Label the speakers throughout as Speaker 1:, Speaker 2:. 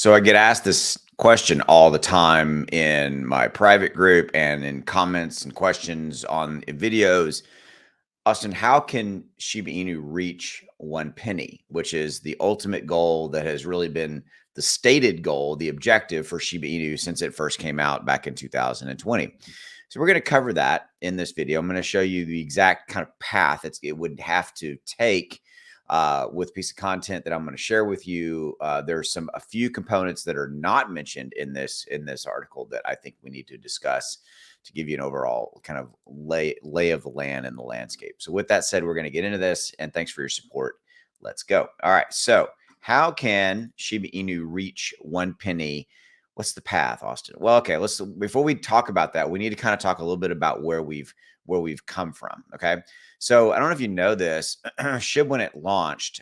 Speaker 1: So I get asked this question all the time in my private group and in comments and questions on videos. Austin, how can Shiba Inu reach 1 penny, which is the ultimate goal that has really been the stated goal, the objective for Shiba Inu since it first came out back in 2020? So we're going to cover that in this video. I'm going to show you the exact kind of path it would have to take with a piece of content that I'm going to share with you. There's a few components that are not mentioned in this article that I think we need to discuss to give you an overall kind of lay of the land and the landscape. So with that said, we're going to get into this, and thanks for your support. Let's go. All right. So how can Shiba Inu reach 1 penny? What's the path, Austin? Well, okay, before we talk about that, we need to kind of talk a little bit about where we've come from. Okay. So I don't know if you know this, SHIB when it launched,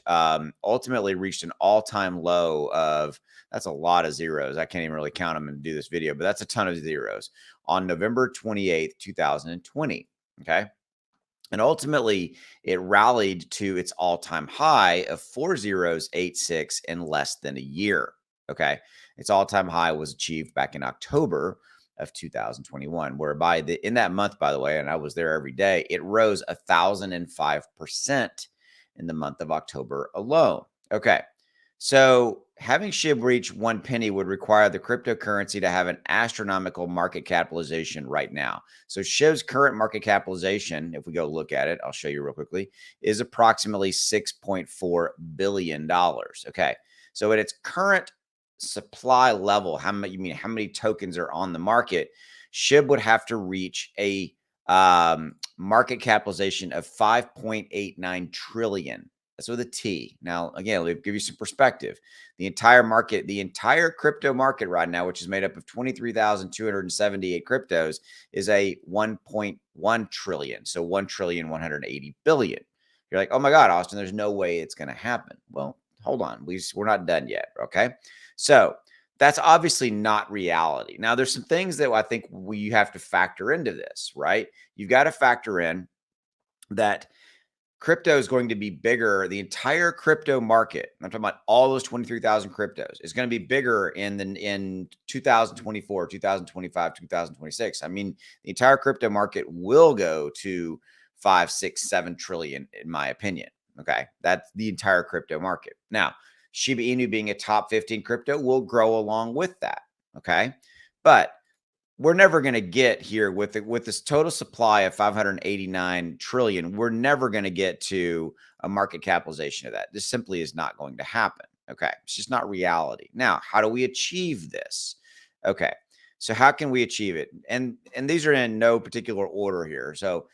Speaker 1: ultimately reached an all-time low of, that's a lot of zeros. I can't even really count them and do this video, but that's a ton of zeros on November 28th, 2020. Okay. And ultimately it rallied to its all-time high of 4086 in less than a year. Okay. Its all-time high was achieved back in October of 2021, whereby in that month, by the way, and I was there every day, it rose 1,005% in the month of October alone. Okay. So having SHIB reach 1 penny would require the cryptocurrency to have an astronomical market capitalization right now. So SHIB's current market capitalization, if we go look at it, I'll show you real quickly, is approximately $6.4 billion. Okay. So at its current supply level, how many tokens are on the market, SHIB would have to reach a market capitalization of 5.89 trillion. That's with a T. Now, again, we'll give you some perspective. The entire crypto market right now, which is made up of 23,278 cryptos, is a 1.1 trillion. So 1,180 billion. You're like, oh my God, Austin, there's no way it's going to happen. Well, hold on. We're not done yet. Okay. So that's obviously not reality. Now, there's some things that I think we have to factor into this, right? You've got to factor in that crypto is going to be bigger. The entire crypto market, I'm talking about all those 23,000 cryptos, is going to be bigger in 2024, 2025, 2026. I mean, the entire crypto market will go to 5, 6, 7 trillion, in my opinion. Okay. That's the entire crypto market. Now, Shiba Inu being a top 15 crypto will grow along with that. Okay. But we're never going to get here with this total supply of 589 trillion. We're never going to get to a market capitalization of that. This simply is not going to happen. Okay. It's just not reality. Now, how do we achieve this? Okay. So how can we achieve it? And these are in no particular order here. So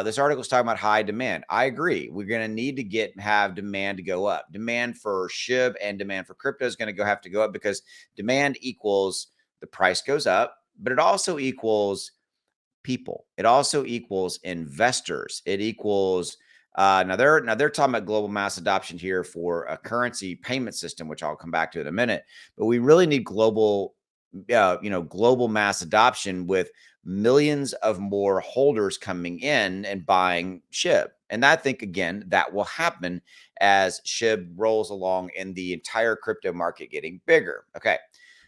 Speaker 1: this article is talking about high demand. I agree. We're going to need to have demand to go up. Demand for SHIB and demand for crypto is going to have to go up because demand equals the price goes up, but it also equals people. It also equals investors. It equals now they're talking about global mass adoption here for a currency payment system, which I'll come back to in a minute. But we really need global mass adoption with millions of more holders coming in and buying SHIB. And I think, again, that will happen as SHIB rolls along and the entire crypto market getting bigger. Okay.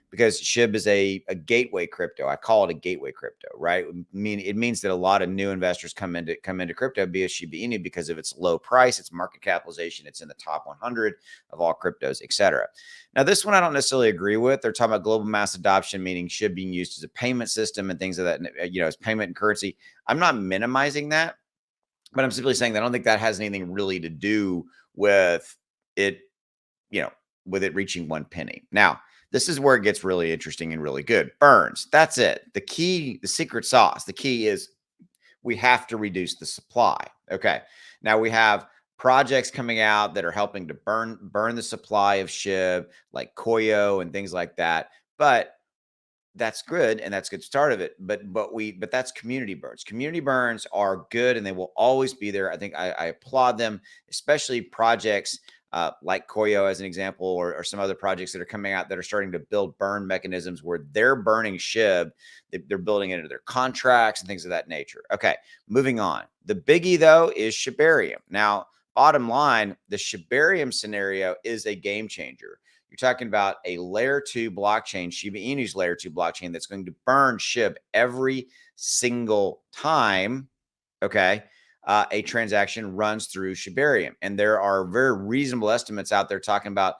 Speaker 1: Because SHIB is a gateway crypto. I call it a gateway crypto, right? It means that a lot of new investors come into crypto via Shiba Inu because of its low price, its market capitalization, it's in the top 100 of all cryptos, etc. Now, this one I don't necessarily agree with. They're talking about global mass adoption, meaning SHIB being used as a payment system and things of that, as payment and currency. I'm not minimizing that, but I'm simply saying that I don't think that has anything really to do with it, with it reaching 1 penny. Now, this is where it gets really interesting and really good. Burns. That's it. The key, the secret sauce, the key is we have to reduce the supply. Okay. Now we have projects coming out that are helping to burn the supply of SHIB, like Koyo and things like that. But that's good, and that's a good start of it. But that's community burns. Community burns are good, and they will always be there. I think I applaud them, especially projects like Koyo as an example, or some other projects that are coming out that are starting to build burn mechanisms where they're burning SHIB. They're building it into their contracts and things of that nature. Okay, moving on. The biggie, though, is Shibarium. Now, bottom line, the Shibarium scenario is a game changer. You're talking about a layer 2 blockchain, Shiba Inu's layer 2 blockchain, that's going to burn SHIB every single time, okay, a transaction runs through Shibarium. And there are very reasonable estimates out there talking about,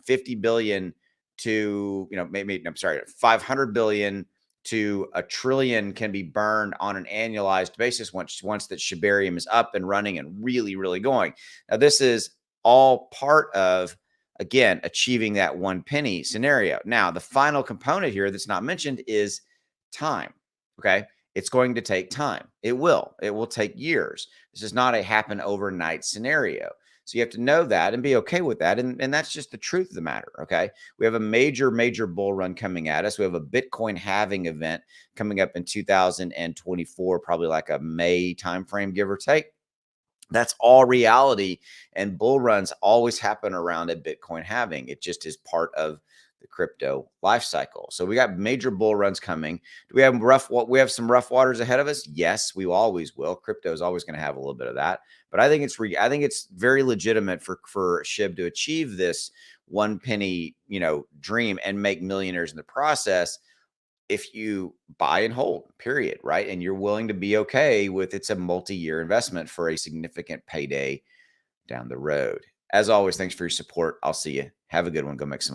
Speaker 1: 50 billion to, maybe, I'm sorry, 500 billion to a trillion can be burned on an annualized basis once that Shibarium is up and running and really, really going. Now, this is all part of, again, achieving that 1 penny scenario. Now, the final component here that's not mentioned is time. Okay. It's going to take time. It will take years. This is not a happen overnight scenario. So you have to know that and be okay with that. And that's just the truth of the matter. Okay. We have a major, major bull run coming at us. We have a Bitcoin halving event coming up in 2024, probably like a May timeframe, give or take. That's all reality. And bull runs always happen around a Bitcoin halving. It just is part of the crypto life cycle. So we got major bull runs coming. Do we have some rough waters ahead of us? Yes, we always will. Crypto is always going to have a little bit of that. But I think it's very legitimate for SHIB to achieve this 1 penny, dream and make millionaires in the process, if you buy and hold, period, right? And you're willing to be okay with, it's a multi-year investment for a significant payday down the road. As always, thanks for your support. I'll see you. Have a good one. Go make some money.